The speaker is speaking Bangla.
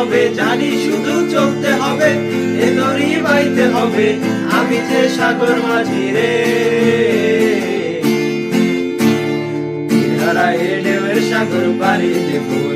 হবে, জানি শুধু চলতে হবে, এ দড়ি বাইতে হবে, আমি যে সাগর মাঝি রে। কিনারায় ঢেউয়ের সাগর পাড়ি দেব।